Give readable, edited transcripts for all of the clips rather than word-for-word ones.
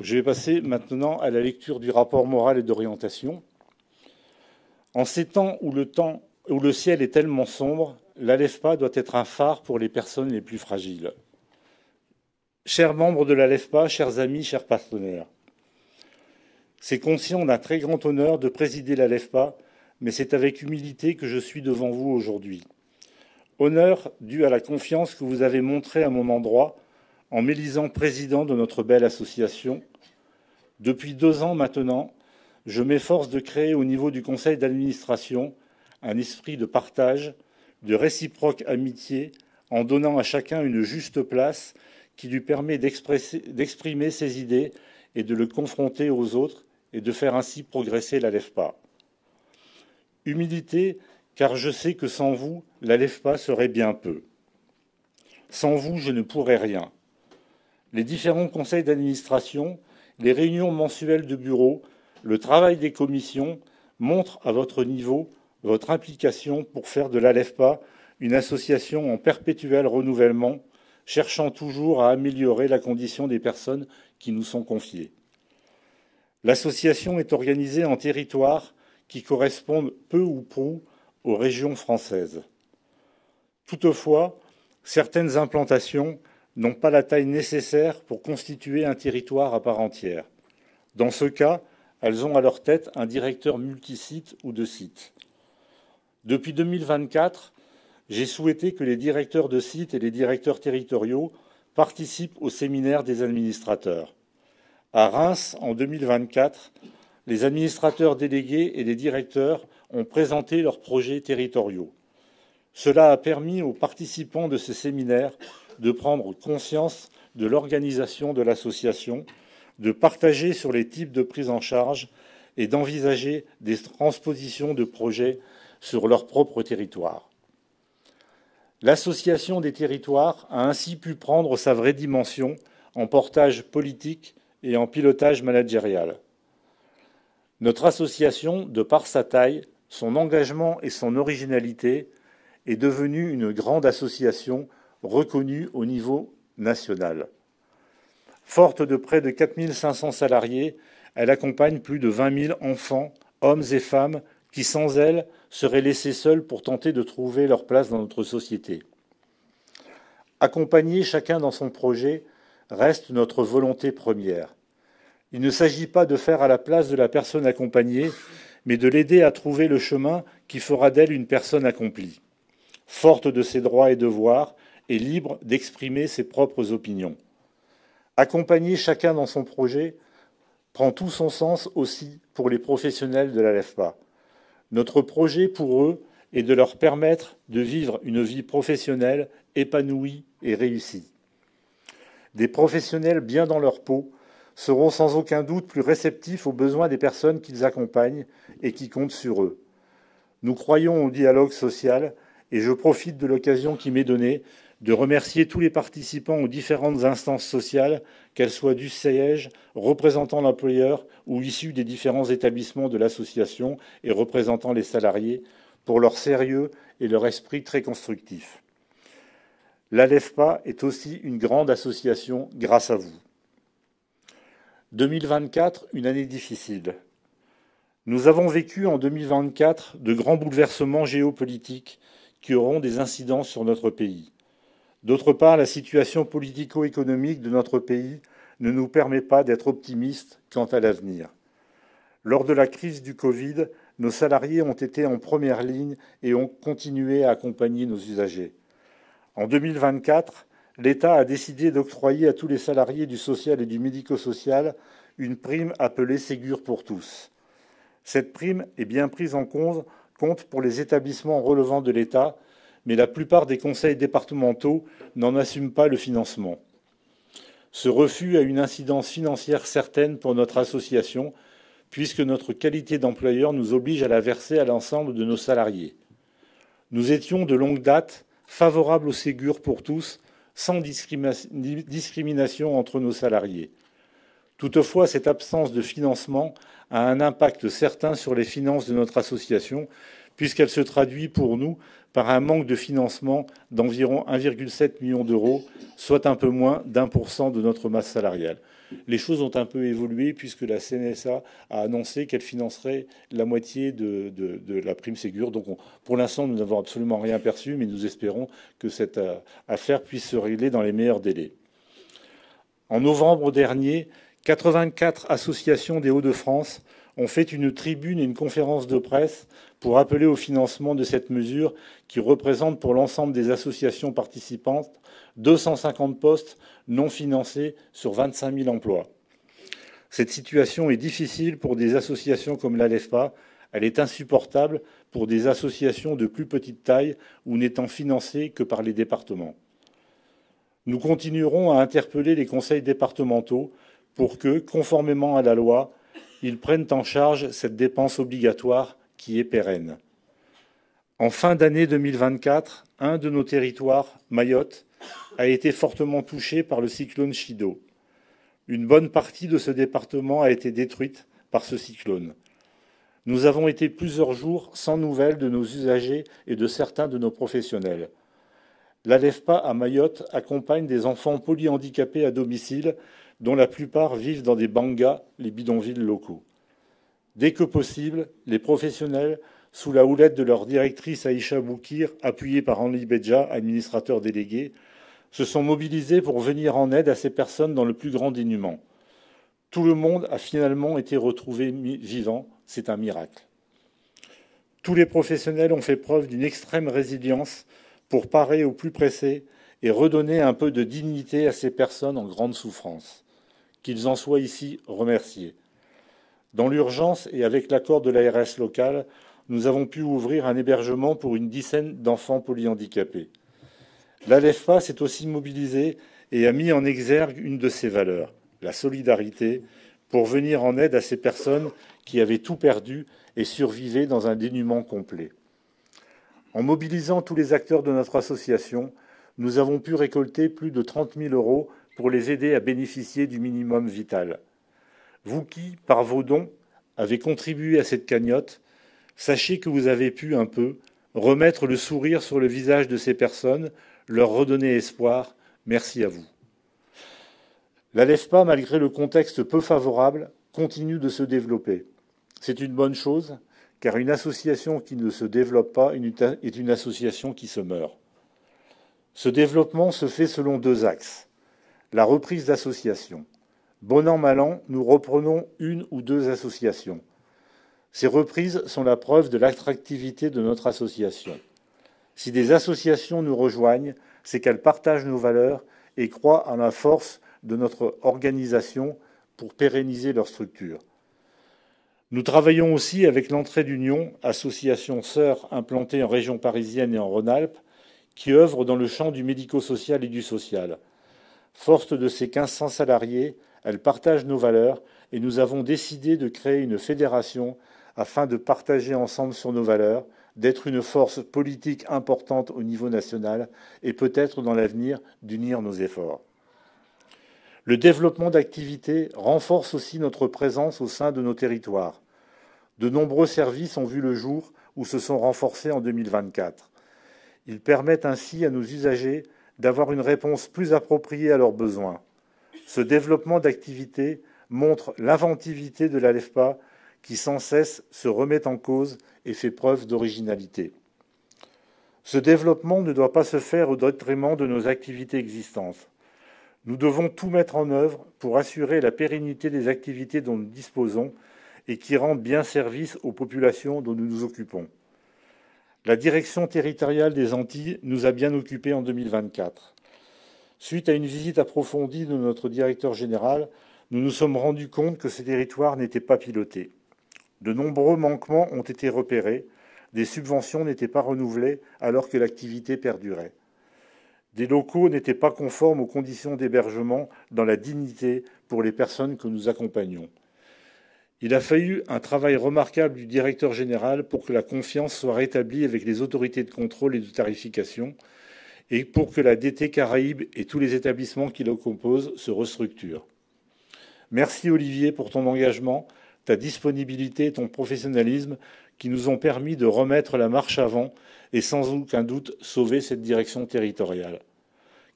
Je vais passer maintenant à la lecture du rapport moral et d'orientation. En ces temps où le ciel est tellement sombre, l'ALEFPA doit être un phare pour les personnes les plus fragiles. Chers membres de l'ALEFPA, chers amis, chers partenaires, c'est conscient d'un très grand honneur de présider l'ALEFPA, mais c'est avec humilité que je suis devant vous aujourd'hui. Honneur dû à la confiance que vous avez montrée à mon endroit en m'élisant président de notre belle association. Depuis 2 ans maintenant, je m'efforce de créer au niveau du conseil d'administration un esprit de partage, de réciproque amitié, en donnant à chacun une juste place qui lui permet d'exprimer ses idées et de le confronter aux autres et de faire ainsi progresser l'ALEFPA. Humilité, car je sais que sans vous, l'ALEFPA serait bien peu. Sans vous, je ne pourrais rien. Les différents conseils d'administration, les réunions mensuelles de bureau, le travail des commissions montrent à votre niveau votre implication pour faire de l'ALEFPA une association en perpétuel renouvellement, cherchant toujours à améliorer la condition des personnes qui nous sont confiées. L'association est organisée en territoires qui correspondent peu ou prou aux régions françaises. Toutefois, certaines implantations n'ont pas la taille nécessaire pour constituer un territoire à part entière. Dans ce cas, elles ont à leur tête un directeur multisite ou de site. Depuis 2024, j'ai souhaité que les directeurs de sites et les directeurs territoriaux participent au séminaire des administrateurs. À Reims, en 2024, les administrateurs délégués et les directeurs ont présenté leurs projets territoriaux. Cela a permis aux participants de ce séminaire de prendre conscience de l'organisation de l'association, de partager sur les types de prise en charge et d'envisager des transpositions de projets sur leur propre territoire. L'association des territoires a ainsi pu prendre sa vraie dimension en portage politique et en pilotage managérial. Notre association, de par sa taille, son engagement et son originalité, est devenue une grande association reconnue au niveau national. Forte de près de 4 500 salariés, elle accompagne plus de 20 000 enfants, hommes et femmes, qui sans elle seraient laissés seuls pour tenter de trouver leur place dans notre société. Accompagner chacun dans son projet reste notre volonté première. Il ne s'agit pas de faire à la place de la personne accompagnée, mais de l'aider à trouver le chemin qui fera d'elle une personne accomplie, forte de ses droits et devoirs et libre d'exprimer ses propres opinions. Accompagner chacun dans son projet prend tout son sens aussi pour les professionnels de l'ALEFPA. Notre projet pour eux est de leur permettre de vivre une vie professionnelle épanouie et réussie. Des professionnels bien dans leur peau seront sans aucun doute plus réceptifs aux besoins des personnes qu'ils accompagnent et qui comptent sur eux. Nous croyons au dialogue social et je profite de l'occasion qui m'est donnée de remercier tous les participants aux différentes instances sociales, qu'elles soient du siège, représentant l'employeur ou issus des différents établissements de l'association et représentant les salariés, pour leur sérieux et leur esprit très constructif. L'ALEFPA est aussi une grande association grâce à vous. 2024, une année difficile. Nous avons vécu en 2024 de grands bouleversements géopolitiques qui auront des incidences sur notre pays. D'autre part, la situation politico-économique de notre pays ne nous permet pas d'être optimistes quant à l'avenir. Lors de la crise du Covid, nos salariés ont été en première ligne et ont continué à accompagner nos usagers. En 2024, l'État a décidé d'octroyer à tous les salariés du social et du médico-social une prime appelée Ségur pour tous. Cette prime est bien prise en compte pour les établissements relevant de l'État, mais la plupart des conseils départementaux n'en assument pas le financement. Ce refus a une incidence financière certaine pour notre association, puisque notre qualité d'employeur nous oblige à la verser à l'ensemble de nos salariés. Nous étions de longue date favorables au Ségur pour tous, sans discrimination entre nos salariés. Toutefois, cette absence de financement a un impact certain sur les finances de notre association, puisqu'elle se traduit pour nous par un manque de financement d'environ 1,7 million d'euros, soit un peu moins d'1% de notre masse salariale. Les choses ont un peu évolué puisque la CNSA a annoncé qu'elle financerait la moitié de la prime Ségur. Donc pour l'instant, nous n'avons absolument rien perçu, mais nous espérons que cette affaire puisse se régler dans les meilleurs délais. En novembre dernier, 84 associations des Hauts-de-France ont fait une tribune et une conférence de presse pour appeler au financement de cette mesure qui représente pour l'ensemble des associations participantes 250 postes non financés sur 25 000 emplois. Cette situation est difficile pour des associations comme l'ALEFPA. Elle est insupportable pour des associations de plus petite taille ou n'étant financées que par les départements. Nous continuerons à interpeller les conseils départementaux pour que, conformément à la loi, ils prennent en charge cette dépense obligatoire qui est pérenne. En fin d'année 2024, un de nos territoires, Mayotte, a été fortement touché par le cyclone Chido. Une bonne partie de ce département a été détruite par ce cyclone. Nous avons été plusieurs jours sans nouvelles de nos usagers et de certains de nos professionnels. L'ALEFPA à Mayotte accompagne des enfants polyhandicapés à domicile, dont la plupart vivent dans des bangas, les bidonvilles locaux. Dès que possible, les professionnels, sous la houlette de leur directrice Aïcha Boukir, appuyée par Henri Bedja, administrateur délégué, se sont mobilisés pour venir en aide à ces personnes dans le plus grand dénuement. Tout le monde a finalement été retrouvé vivant, c'est un miracle. Tous les professionnels ont fait preuve d'une extrême résilience pour parer au plus pressé et redonner un peu de dignité à ces personnes en grande souffrance. Qu'ils en soient ici remerciés. Dans l'urgence et avec l'accord de l'ARS locale, nous avons pu ouvrir un hébergement pour une dizaine d'enfants polyhandicapés. L'ALEFPA s'est aussi mobilisée et a mis en exergue une de ses valeurs, la solidarité, pour venir en aide à ces personnes qui avaient tout perdu et survivaient dans un dénuement complet. En mobilisant tous les acteurs de notre association, nous avons pu récolter plus de 30 000 € pour les aider à bénéficier du minimum vital. Vous qui, par vos dons, avez contribué à cette cagnotte, sachez que vous avez pu un peu remettre le sourire sur le visage de ces personnes, leur redonner espoir. Merci à vous. L'ALEFPA, malgré le contexte peu favorable, continue de se développer. C'est une bonne chose, car une association qui ne se développe pas est une association qui se meurt. Ce développement se fait selon deux axes. La reprise d'associations. Bon an, mal an, nous reprenons une ou deux associations. Ces reprises sont la preuve de l'attractivité de notre association. Si des associations nous rejoignent, c'est qu'elles partagent nos valeurs et croient en la force de notre organisation pour pérenniser leur structure. Nous travaillons aussi avec l'entrée d'Union, association sœur implantée en région parisienne et en Rhône-Alpes, qui œuvre dans le champ du médico-social et du social. Forte de ses 1500 salariés, elle partage nos valeurs et nous avons décidé de créer une fédération afin de partager ensemble sur nos valeurs, d'être une force politique importante au niveau national et peut-être dans l'avenir d'unir nos efforts. Le développement d'activités renforce aussi notre présence au sein de nos territoires. De nombreux services ont vu le jour ou se sont renforcés en 2024. Ils permettent ainsi à nos usagers d'avoir une réponse plus appropriée à leurs besoins. Ce développement d'activités montre l'inventivité de l'ALEFPA qui sans cesse se remet en cause et fait preuve d'originalité. Ce développement ne doit pas se faire au détriment de nos activités existantes. Nous devons tout mettre en œuvre pour assurer la pérennité des activités dont nous disposons et qui rendent bien service aux populations dont nous nous occupons. La direction territoriale des Antilles nous a bien occupés en 2024. Suite à une visite approfondie de notre directeur général, nous nous sommes rendus compte que ces territoires n'étaient pas pilotés. De nombreux manquements ont été repérés, des subventions n'étaient pas renouvelées alors que l'activité perdurait. Des locaux n'étaient pas conformes aux conditions d'hébergement dans la dignité pour les personnes que nous accompagnons. Il a fallu un travail remarquable du directeur général pour que la confiance soit rétablie avec les autorités de contrôle et de tarification et pour que la DT Caraïbes et tous les établissements qui le composent se restructurent. Merci Olivier pour ton engagement, ta disponibilité et ton professionnalisme qui nous ont permis de remettre la marche avant et sans aucun doute sauver cette direction territoriale,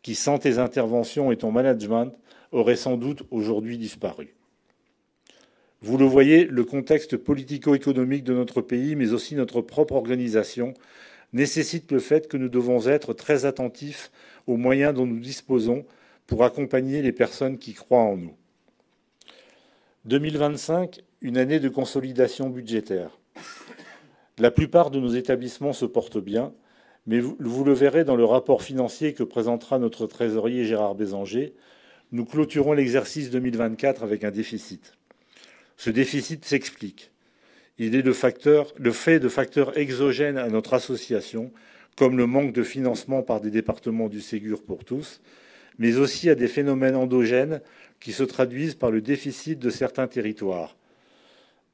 qui, sans tes interventions et ton management, aurait sans doute aujourd'hui disparu. Vous le voyez, le contexte politico-économique de notre pays, mais aussi notre propre organisation, nécessite le fait que nous devons être très attentifs aux moyens dont nous disposons pour accompagner les personnes qui croient en nous. 2025, une année de consolidation budgétaire. La plupart de nos établissements se portent bien, mais vous le verrez dans le rapport financier que présentera notre trésorier Gérard Bézanger, nous clôturons l'exercice 2024 avec un déficit. Ce déficit s'explique. Il est le fait de facteurs exogènes à notre association, comme le manque de financement par des départements du Ségur pour tous, mais aussi à des phénomènes endogènes qui se traduisent par le déficit de certains territoires.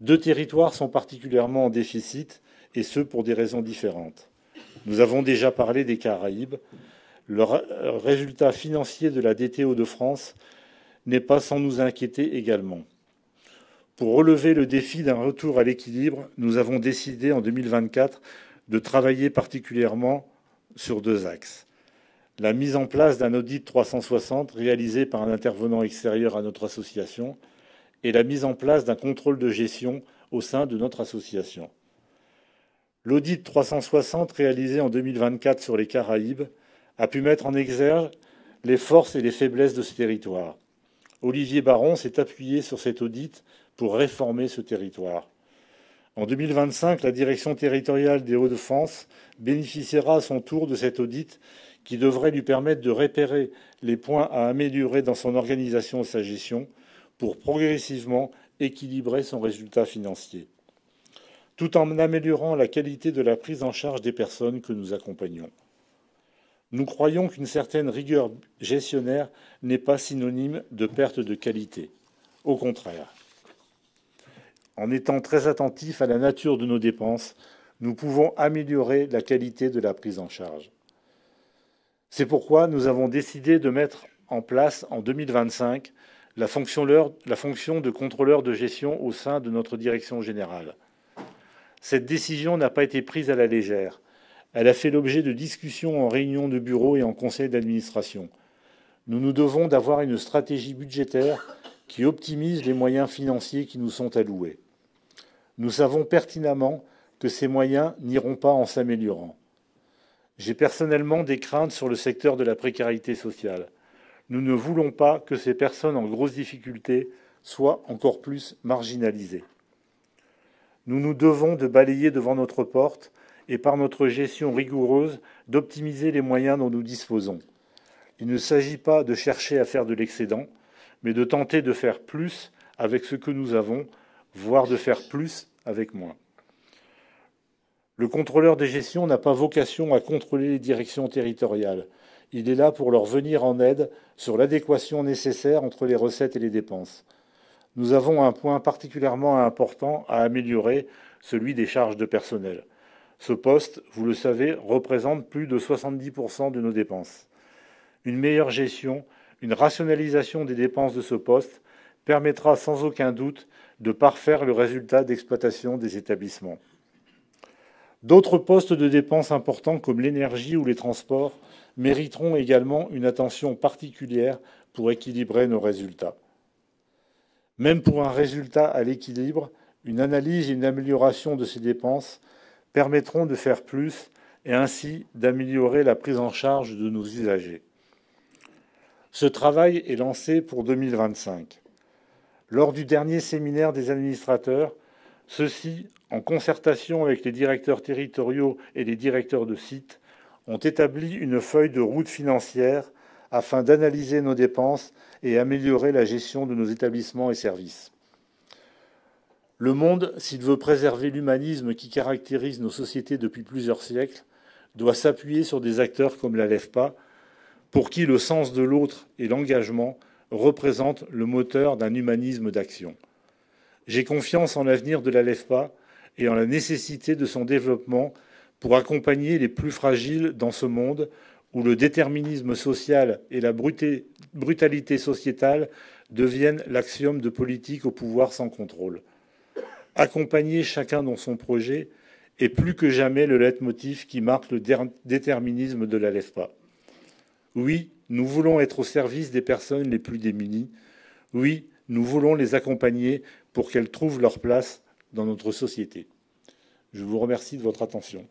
2 territoires sont particulièrement en déficit, et ce pour des raisons différentes. Nous avons déjà parlé des Caraïbes. Le résultat financier de la DTO de France n'est pas sans nous inquiéter également. Pour relever le défi d'un retour à l'équilibre, nous avons décidé en 2024 de travailler particulièrement sur 2 axes. La mise en place d'un audit 360 réalisé par un intervenant extérieur à notre association et la mise en place d'un contrôle de gestion au sein de notre association. L'audit 360 réalisé en 2024 sur les Caraïbes a pu mettre en exergue les forces et les faiblesses de ce territoire. Olivier Baron s'est appuyé sur cet audit pour réformer ce territoire. En 2025, la direction territoriale des Hauts-de-France bénéficiera à son tour de cet audit qui devrait lui permettre de repérer les points à améliorer dans son organisation et sa gestion pour progressivement équilibrer son résultat financier, tout en améliorant la qualité de la prise en charge des personnes que nous accompagnons. Nous croyons qu'une certaine rigueur gestionnaire n'est pas synonyme de perte de qualité. Au contraire. En étant très attentifs à la nature de nos dépenses, nous pouvons améliorer la qualité de la prise en charge. C'est pourquoi nous avons décidé de mettre en place en 2025 la fonction de contrôleur de gestion au sein de notre direction générale. Cette décision n'a pas été prise à la légère. Elle a fait l'objet de discussions en réunion de bureau et en conseil d'administration. Nous nous devons d'avoir une stratégie budgétaire qui optimise les moyens financiers qui nous sont alloués. Nous savons pertinemment que ces moyens n'iront pas en s'améliorant. J'ai personnellement des craintes sur le secteur de la précarité sociale. Nous ne voulons pas que ces personnes en grosse difficulté soient encore plus marginalisées. Nous nous devons de balayer devant notre porte et par notre gestion rigoureuse d'optimiser les moyens dont nous disposons. Il ne s'agit pas de chercher à faire de l'excédent, mais de tenter de faire plus avec ce que nous avons, voire de faire plus avec moins. Le contrôleur des gestions n'a pas vocation à contrôler les directions territoriales. Il est là pour leur venir en aide sur l'adéquation nécessaire entre les recettes et les dépenses. Nous avons un point particulièrement important à améliorer, celui des charges de personnel. Ce poste, vous le savez, représente plus de 70% de nos dépenses. Une meilleure gestion, une rationalisation des dépenses de ce poste permettra sans aucun doute de parfaire le résultat d'exploitation des établissements. D'autres postes de dépenses importants comme l'énergie ou les transports mériteront également une attention particulière pour équilibrer nos résultats. Même pour un résultat à l'équilibre, une analyse et une amélioration de ces dépenses permettront de faire plus et ainsi d'améliorer la prise en charge de nos usagers. Ce travail est lancé pour 2025. Lors du dernier séminaire des administrateurs, ceux-ci, en concertation avec les directeurs territoriaux et les directeurs de sites, ont établi une feuille de route financière afin d'analyser nos dépenses et améliorer la gestion de nos établissements et services. Le monde, s'il veut préserver l'humanisme qui caractérise nos sociétés depuis plusieurs siècles, doit s'appuyer sur des acteurs comme la LEFPA, pour qui le sens de l'autre et l'engagement représentent le moteur d'un humanisme d'action. J'ai confiance en l'avenir de la LEFPA et en la nécessité de son développement pour accompagner les plus fragiles dans ce monde où le déterminisme social et la brutalité sociétale deviennent l'axiome de politique au pouvoir sans contrôle. Accompagner chacun dans son projet est plus que jamais le leitmotiv qui marque le déterminisme de la LEFPA. Oui, nous voulons être au service des personnes les plus démunies. Oui, nous voulons les accompagner pour qu'elles trouvent leur place dans notre société. Je vous remercie de votre attention.